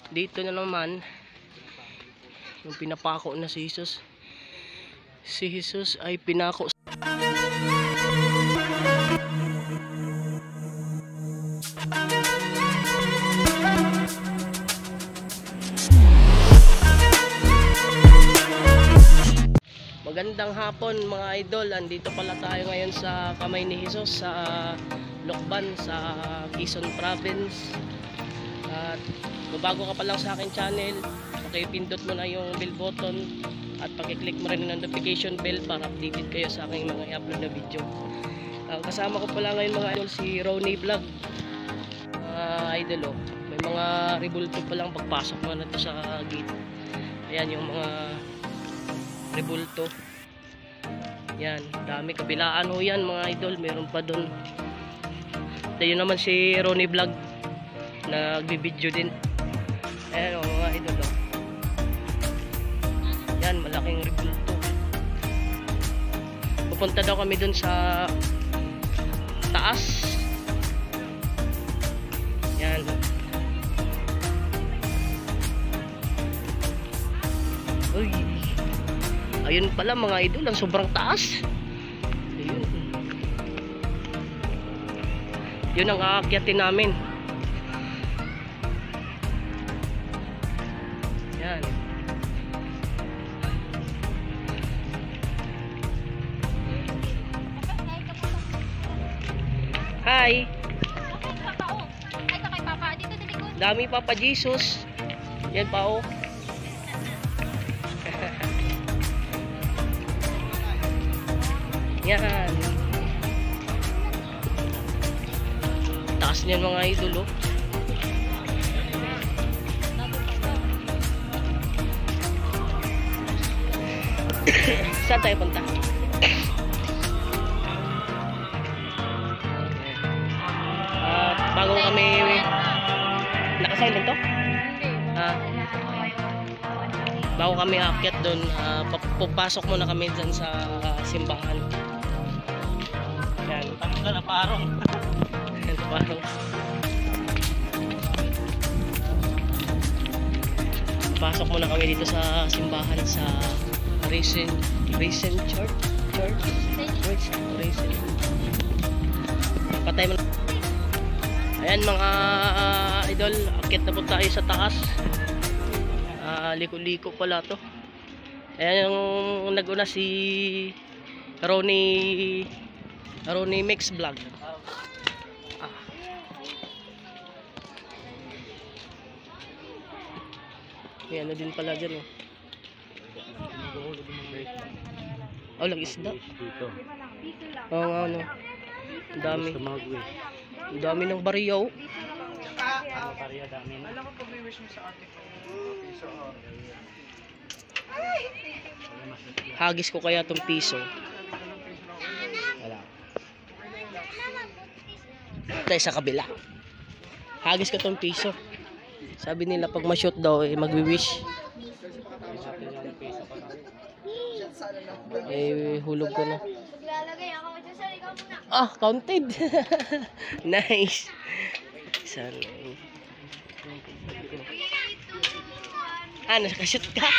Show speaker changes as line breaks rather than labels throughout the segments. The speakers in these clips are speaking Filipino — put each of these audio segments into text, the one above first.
Dito na naman yung pinapako na si Jesus. Si Jesus ay pinako. Magandang hapon mga idol. Andito pala tayo ngayon sa kamay ni Jesus sa Lokban sa Quezon Province. At kung bago ka pa lang sa akin channel, pakipindot mo na yung bell button at pakiclick mo rin yung notification bell para updated kayo sa aking mga i-upload na video. Kasama ko pala ngayon mga idol si Ronnie Vlog. Idol, may mga rebulto pa lang pagpasok mo na to sa gate. Ayan yung mga rebulto. Yan, dami kabilaan ho yan mga idol, meron pa doon. Tayo naman si Ronnie Vlog, nagbibideo din. Ayan o mga idol o. Yan, malaking rebulto. Pupunta daw kami doon sa taas. Yan. Uy, ayun pala mga idol, ang sobrang taas. Ayun. Yun ang aakyatin namin. Yan. Hi. Dami Papa Jesus. Yan pa oh. Yan. Taas niyan mga idol oh. Saan tayo punta? Bago kami naka-silent to? Bago kami aakyat doon, papasok muna kami dyan sa simbahan. Yan. Tanggal na parong. Parong. Pasok muna kami dito sa simbahan sa Risen Church. Patay mo. Ayan mga idol, akit na po tayo sa taas. Liko-liko pala to. Ayan yung nag-una si Ronnie Mix Vlog. May ano din pala dyan oh. Oh, lag-isda. Oo nga ano. Ang dami. Ang dami ng bariyaw.
Alam ko pag may wish mo sa ate ko.
Hagis ko kaya tong piso. Wala. Tayo sa kabila. Hagis ko tong piso. Sabi nila pag ma-shoot daw magwi-wish. Hulog ko na. Counted. Nice. Sana. Nakashoot ka?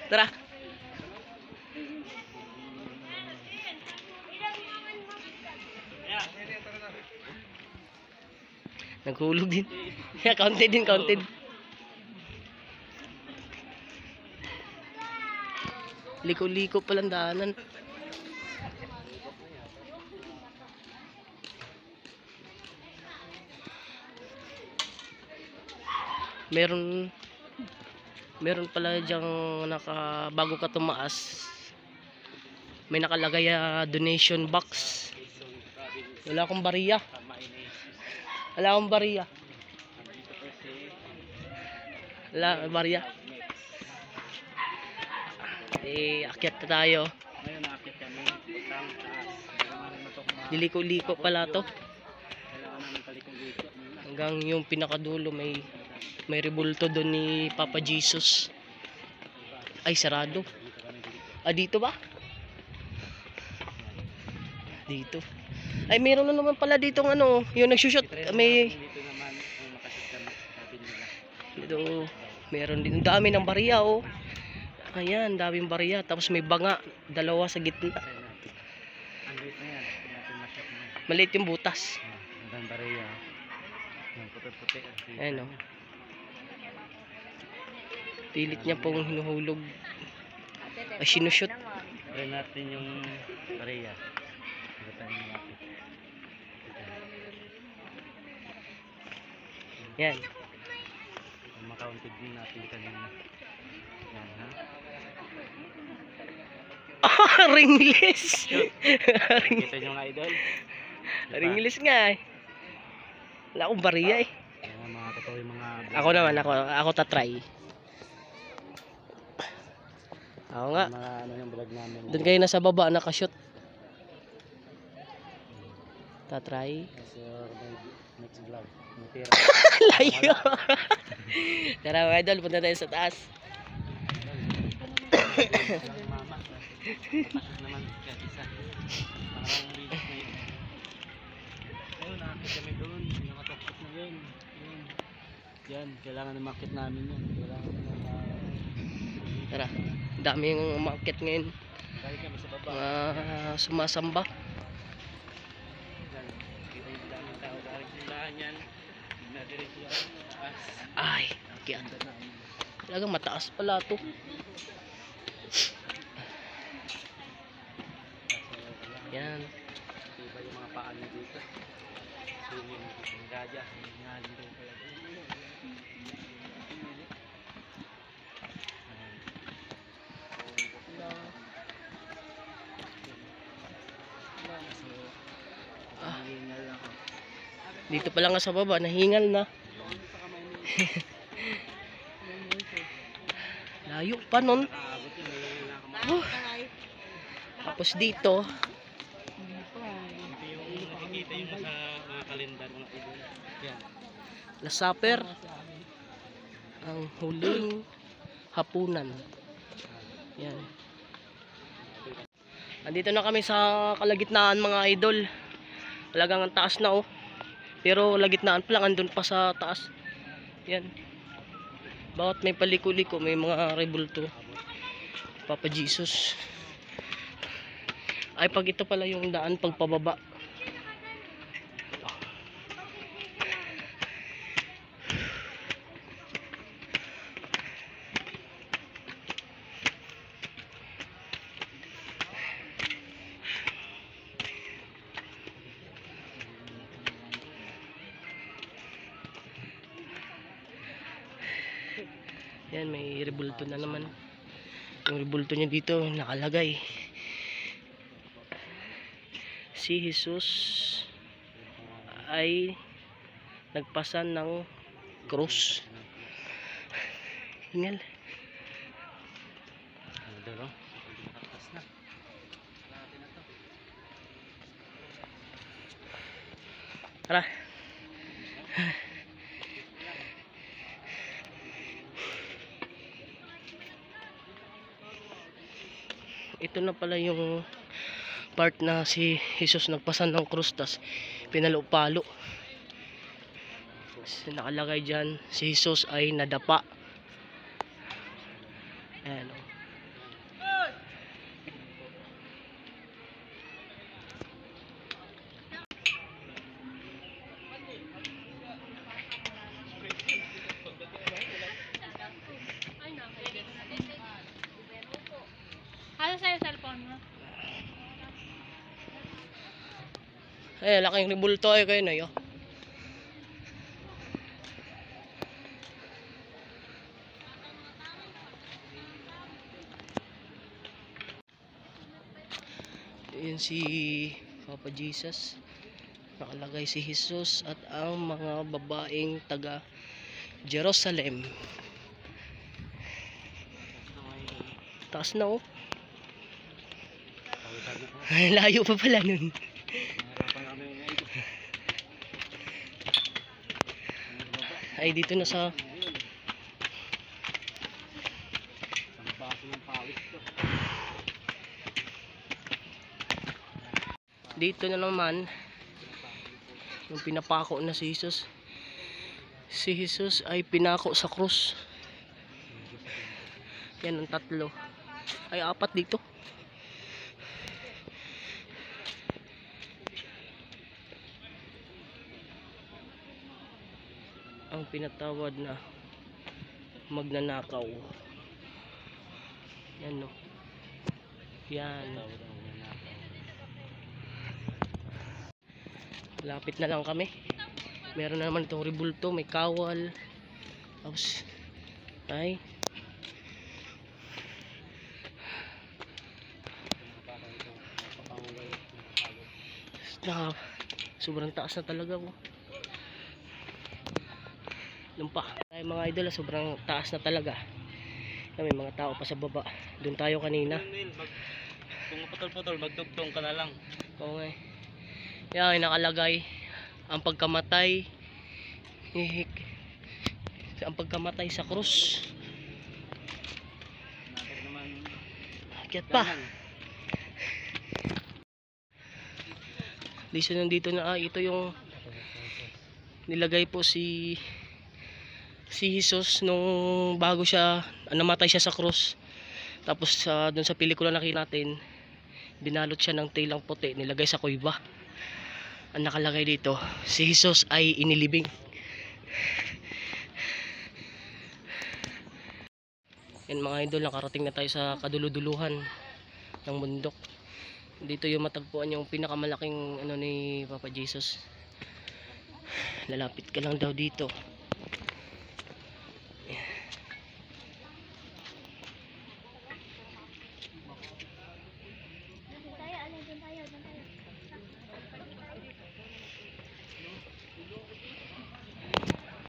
Tara. Naghulog din. Counted din, counted. Liko-liko palang daanan. Meron pala diyang bago ka tumaas, may nakalagay donation box. Wala akong bariya. Akyat na tayo. Diliko-liko pala to. Hanggang yung pinakadulo may rebulto doon ni Papa Jesus. Ay, sarado. Dito ba? Dito. Ay, meron na naman pala dito ano, yung nagsushoot. May,
Dito naman, kung makashoot kami, sabi nila.
dito, meron din. Ang dami ng bariya, oh. Ayan, daming bariya. Tapos may banga, dalawa sa gitna.
Ang liit na yan, hindi natin ma-shoot na.
Maliit yung butas.
Ang bariya. Ang puti-puti.
Ayan, oh. Pilit niya pong hinuhulog. Ay, sinushoot.
Try natin yung bariya. Hindi tayo malapit.
Yan.
Makaunted din natin kanina. Yan, ha?
Ringless.
Kita nyo nga, idol.
Ringless nga eh. Wala akong bariya eh.
Yan, mga totoo yung mga...
Ako naman, ako tatry. Ako nga.
Mga ano yung vlog namin.
Doon kayo nasa baba, nakashoot. Tatry.
So, next vlog. Matira.
Layo. Tara mga idol, punta tayo sa taas.
Mama. Pasok naman kahit isa. Parang bilis na yun. Ayun, nakakit kami doon. Nakatakot na yun. Yun. Yan, kailangan na market namin yun. Kailangan na
Tara, dami yung market ngayon.
balik kami sa baba.
Mga sumasamba.
Yan, kita yung daming tao. Daring silahan yan. Nadiretso yan.
Ay, kaya talagang mataas pala to. Yan.
Iba yung mga paan niya dito. Swimming, yung gadya. Yung halin doon pala.
Ah. Dito pa lang nga sa baba, nahingal na. Layo pa nun. Oh. Tapos dito,
Nakikita yun sa mga kalendar mga idol. Yan.
Last Supper, ang huling hapunan. Yan. Andito na kami sa kalagitnaan mga idol. Talagang ang taas na oh. Pero kalagitnaan pa lang, andun pa sa taas. Yan. Bawat may paliko-liko, may mga rebulto. Papa Jesus. Ay, pag ito pala yung daan pagpababa. Yan, may rebulto na naman. Yung rebulto niya dito nakalagay, si Jesus ay nagpasan ng krus. Hingal.
Idol, oh. Nakataas na. Natin na to.
Tara. Ito na pala yung part na si Jesus nagpasan ng krus, tas pinalo-palo. Nakalagay dyan, si Jesus ay nadapa. Ayan o.
Ano sa'yo cellphone mo?
Eh, laking rebulto ay kayo na yun. Ayan si Papa Jesus. Nakalagay si Jesus at ang mga babaeng taga Jerusalem. Taas na oh. Layo pa pala nun. Ay, dito na sa dito na naman Yung pinapako na si Jesus. Si Jesus ay pinako sa krus. Yan ang tatlo. Ay, apat dito. Ang pinatawad na magnanakaw. Yan, no. Yan. Lapit na lang kami. Meron na naman itong ribulto, may kawal. Tapos ay na, sobrang taas na talaga po. Doon pa tayo mga idol, sobrang taas na talaga. May mga tao pa sa baba. Doon tayo kanina.
Kung maputol-putol, magdugtong ka na lang.
Oo nga. Yan, nakalagay ang pagkamatay, ang pagkamatay sa krus. Akyat pa. Liso nandito na, ito yung nilagay po si Jesus nung bago siya namatay siya sa krus. Tapos dun sa pelikula nakita natin, binalot siya ng telang puti, nilagay sa kuiba. Ang nakalagay dito, si Jesus ay inilibing. Yan mga idol, nakarating na tayo sa kaduluduluhan ng bundok. Dito yung matagpuan yung pinakamalaking ni Papa Jesus. Lalapit ka lang daw dito.